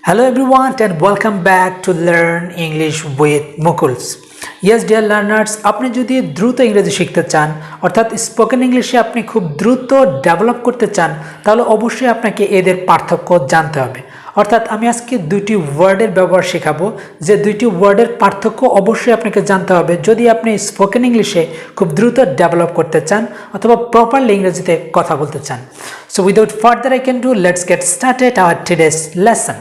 Hello everyone and welcome back to Learn English with Mukul. Yes dear learners, আপনি যদি দ্রুত ইংরেজি শিখতে চান অর্থাৎ স্পোকেন ইংলিশে আপনি খুব দ্রুত ডেভেলপ করতে চান তাহলে অবশ্যই আপনাকে এদের পার্থক্য জানতে হবে। অর্থাৎ আমি আজকে দুইটি ওয়ার্ডের ব্যবহার শেখাবো যে দুইটি ওয়ার্ডের পার্থক্য অবশ্যই আপনাকে জানতে হবে যদি আপনি স্পোকেন ইংলিশে খুব দ্রুত ডেভেলপ করতে চান অথবা প্রপারলি ইংরেজিতে কথা বলতে চান। So without further I can do, let's get started our today's lesson.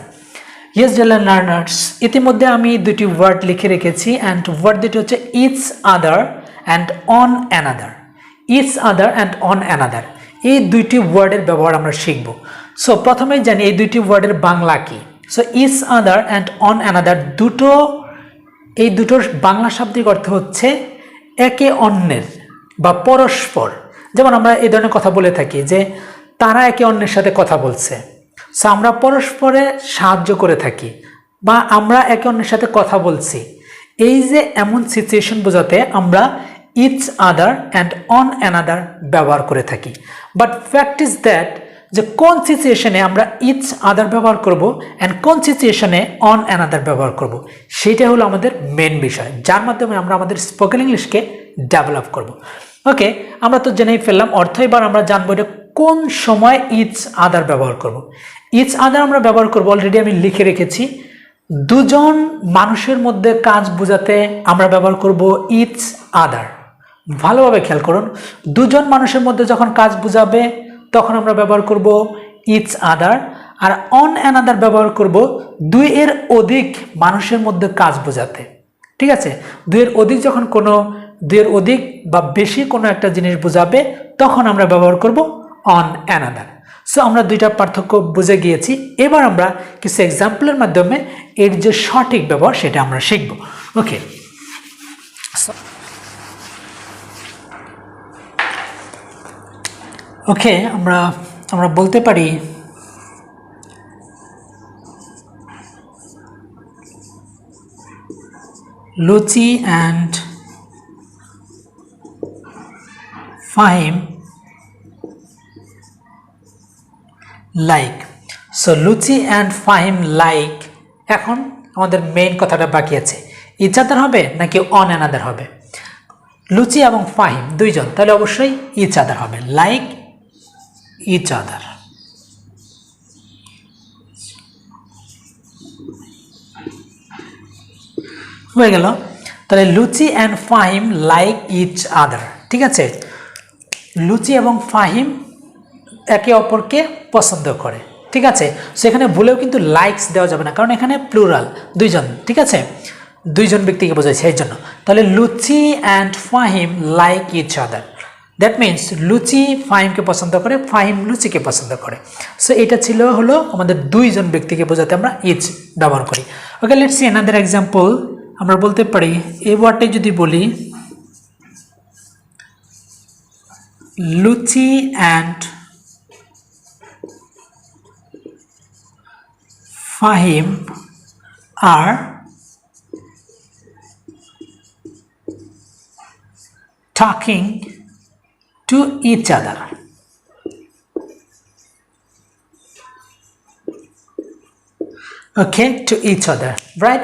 Yes dear learners, ইতিমধ্যে আমি দুটি ওয়ার্ড লিখে রেখেছি and ওয়ার্ড দুটি হচ্ছে each other and on another. Each other and on another. এই দুইটি ওয়ার্ডের ব্যবহার আমরা শিখব। সো প্রথমেই জানি এই দুইটি ওয়ার্ডের বাংলা কি। So each other and on another এই দুটোর বাংলা শাব্দিক অর্থ হচ্ছে একে অন্যের বা পরস্পর। যেমন আমরা এই ধরনের কথা বলে থাকি যে তারা একে অন্যের সাথে কথা বলছে। সো আমরা পরস্পরে সাহায্য করে থাকি বা আমরা একে অন্যের সাথে কথা বলছি। এই যে এমন সিচুয়েশন বোঝাতে আমরা each other and one another ব্যবহার করে থাকি। বাট ফ্যাক্ট ইজ দ্যাট যে কোন সিচুয়েশনে আমরা ইচ আদার ব্যবহার করব অ্যান্ড কোন সিচুয়েশনে অন অ্যানাদার ব্যবহার করব সেটা হলো আমাদের মেন বিষয়, যার মাধ্যমে আমরা আমাদের স্পোকেন ইংলিশকে ডেভেলপ করব। ওকে, আমরা তো জেনেই ফেললাম অর্থ। এবার আমরা জানবো এটা কোন সময় ইচ আদার ব্যবহার করব। ইচ আদার আমরা ব্যবহার করব, অলরেডি আমি লিখে রেখেছি। দুজন মানুষের মধ্যে কাজ বোঝাতে আমরা ব্যবহার করব ইচ আদার। ভালোভাবে খেয়াল করুন, দুজন মানুষের মধ্যে যখন কাজ বোঝাবে তখন আমরা ব্যবহার করব ইচ আদার। আর অন অ্যানাদার ব্যবহার করব দুইয়ের অধিক মানুষের মধ্যে কাজ বোঝাতে। ঠিক আছে, দুইয়ের অধিক বা বেশি কোনো একটা জিনিস বোঝাবে তখন আমরা ব্যবহার করব অন অ্যানাদার। সো আমরা দুইটা পার্থক্য বুঝে গিয়েছি। এবার আমরা কিছু এক্সাম্পলের মাধ্যমে এর যে সঠিক ব্যবহার সেটা আমরা শিখব। ওকে, ওকে আমরা বলতে পারি Luchi and Fahim like. So Luchi and Fahim like. এখন আমাদের মেইন কথাটা বাকি আছে, ইচ আদার হবে নাকি অন অ্যানাদার হবে? লুচি এবং ফাহিম দুইজন, তাহলে অবশ্যই ইচ আদার হবে, লাইক ইচ আদার। হয়ে গেল, তাহলে Luchi and Fahim like each other. ঠিক আছে, লুচি এবং ফাহিম একে অপরকে পছন্দ করে। ঠিক আছে, সেখানে ভুলেও কিন্তু লাইকস দেওয়া যাবে না, কারণ এখানে প্লুরাল, দুইজন। ঠিক আছে, দুইজন ব্যক্তিকে বোঝায় সেই জন্য। তাহলে Luchi and Fahim like each other, that means Luchi ফাহিমকে পছন্দ করে, ফাহিম লুচিকে পছন্দ করে। সো এটা হলো আমাদের দুইজন ব্যক্তিকে বোঝাতে আমরা ইচ ব্যবহার করি। Okay, let's see another example. আমরা বলতে পারি এই ওয়ার্ডটাই যদি বলি লুচি অ্যান্ড ফাহিম আর talking to each other. Okay, to each other, right?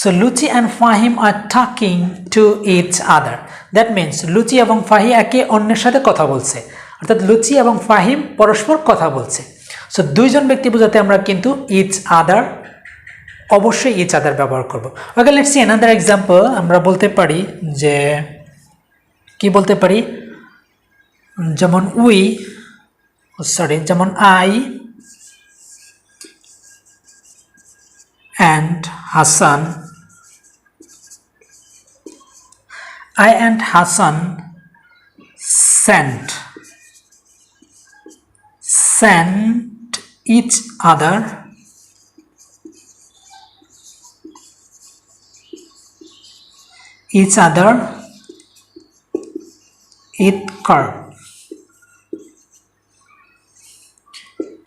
So Luchi and Fahim are talking to each other. That means Luchi এবং ফাহি একে অন্যের সাথে কথা বলছে, অর্থাৎ লুচি এবং ফাহিম পরস্পর কথা বলছে। সো দুইজন ব্যক্তি বোঝাতে আমরা কিন্তু ইচ আদার, অবশ্যই ইচ আদার ব্যবহার করব। Okay, let's see another example. আমরা বলতে পারি যে কি বলতে পারি, যেমন যেমন I and Hasan sent each other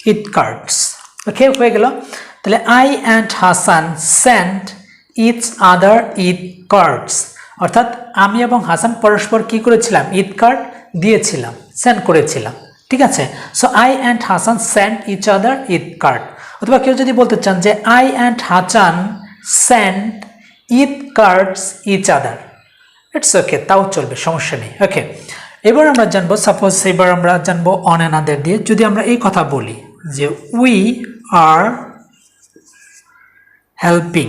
it cards. Okay, হয়ে গেল। তাহলে I and Hasan sent each other it cards, অর্থাৎ আমি এবং হাসান পরস্পর কি করেছিলাম, ইট কার্ড দিয়েছিলাম, সেন্ড করেছিলাম। ঠিক আছে, so I and Hasan sent each other it card. অথবা কেউ যদি বলতে চান যে I and Hasan send it cards each other, it's okay, তাও চলবে, সমস্যা নেই। ওকে, এবার আমরা জানবো, সাপোজ এবার আমরা জানবো অন অ্যানাদার দিয়ে। যদি আমরা এই কথা বলি যে we are helping,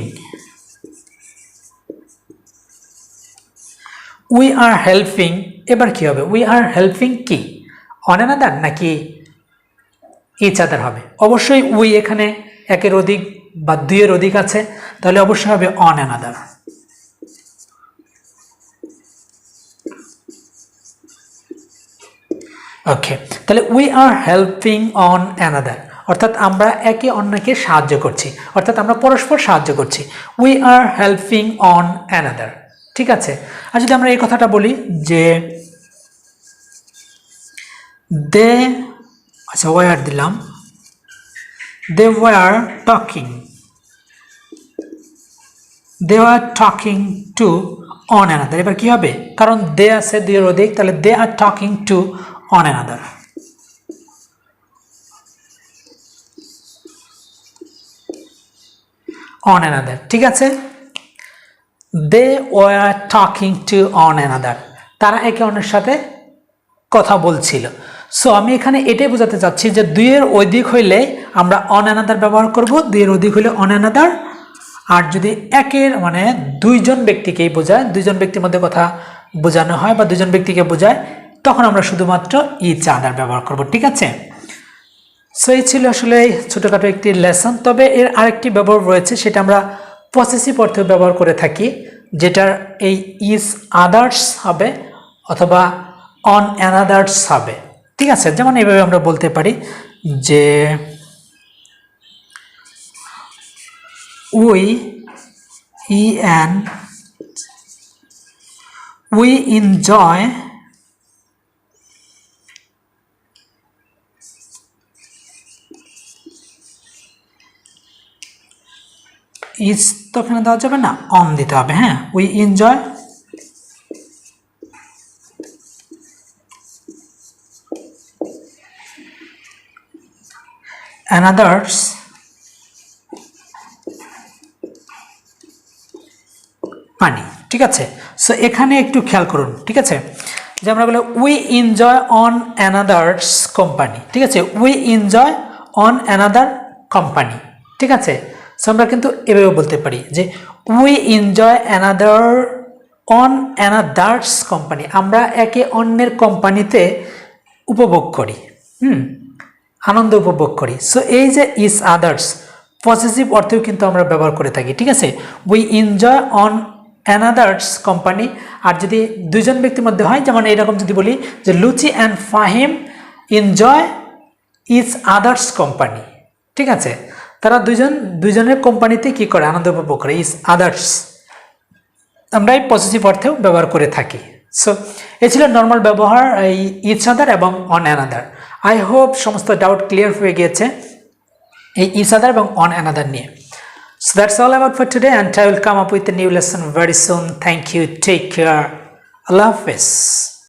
we are helping, এবার কি হবে? উই আর হেল্পিং কি অন অ্যানাদার নাকি ইচ আদার হবে? অবশ্যই উই এখানে একের অধিক বা দুইয়ের অধিক আছে, তাহলে অবশ্যই হবে অন অ্যানাদার। ওকে, তাহলে we are helping one another, অর্থাৎ আমরা একে অন্যকে সাহায্য করছি, অর্থাৎ আমরা পরস্পর সাহায্য করছি। We are helping one another, ঠিক আছে। আর যদি আমরা এই কথাটা বলি যে দে, আচ্ছা ওয়ার দিলাম, they were talking, they are talking to one another, এবার কি হবে? কারণ দে আছে দুইয়ের অধিক, তাহলে they are talking to one another. One another, ঠিক আছে। They were talking to one another, তারা একে অন্যের সাথে কথা বলছিল। সো আমি এখানে এটাই বোঝাতে চাচ্ছি যে দুইয়ের অধিক হইলে আমরা অন অ্যানাদার ব্যবহার করব, দুইয়ের অধিক হইলে অন অ্যানাদার। আর যদি একের মানে দুইজন ব্যক্তিকেই বোঝায়, দুইজন ব্যক্তির মধ্যে কথা বোঝানো হয় বা দুইজন ব্যক্তিকে বোঝায়, তখন আমরা শুধুমাত্র ইচ আদার ব্যবহার করব, ঠিক আছে। সো এই ছিল আসলে ছোটোখাটো একটি লেসন। তবে এর আরেকটি ব্যবহার রয়েছে, সেটা আমরা পসেসিভ অর্থে ব্যবহার করে থাকি, যেটার এই ইজ আদার্স হবে অথবা অন অ্যানাদার্স হবে, ঠিক আছে। যেমন এইভাবে আমরা বলতে পারি যে উই এনজয় ইজ, তো ওখানে দেওয়া যাবে না, অন দিতে হবে। হ্যাঁ, উই এনজয় অ্যানাদার্স মানি, ঠিক আছে। সো এখানে একটু খেয়াল করুন, ঠিক আছে, যে আমরা বলি we enjoy one another's company, ঠিক আছে, we enjoy on another company, ঠিক আছে। সো আমরা কিন্তু এভাবে বলতে পারি যে we enjoy another on another's company, আমরা একে অন্যের কোম্পানিতে উপভোগ করি, আনন্দ উপভোগ করি। সো এই যে ইজ আদার্স পজিটিভ অর্থেও কিন্তু আমরা ব্যবহার করে থাকি, ঠিক আছে। We enjoy one another's company. আর যদি দুইজন ব্যক্তির মধ্যে হয়, যেমন এইরকম যদি বলি যে Luchi and Fahim enjoy each other's company, ঠিক আছে, তারা দুইজনের কোম্পানিতে কি করে? আনন্দ উপভোগ করে, ইজ আদার্স আমরা এই পজিটিভ অর্থেও ব্যবহার করে থাকি। সো এ ছিল নর্মাল ব্যবহার এই ইচ আদার এবং অন অ্যানাদার। আই হোপ সমস্ত ডাউট ক্লিয়ার হয়ে গিয়েছে এই ইচ আদার এবং অন অ্যানাদার নিয়ে। So that's all about for today, and I will come up with a new lesson very soon. Thank you. Take care. Allah Hafiz.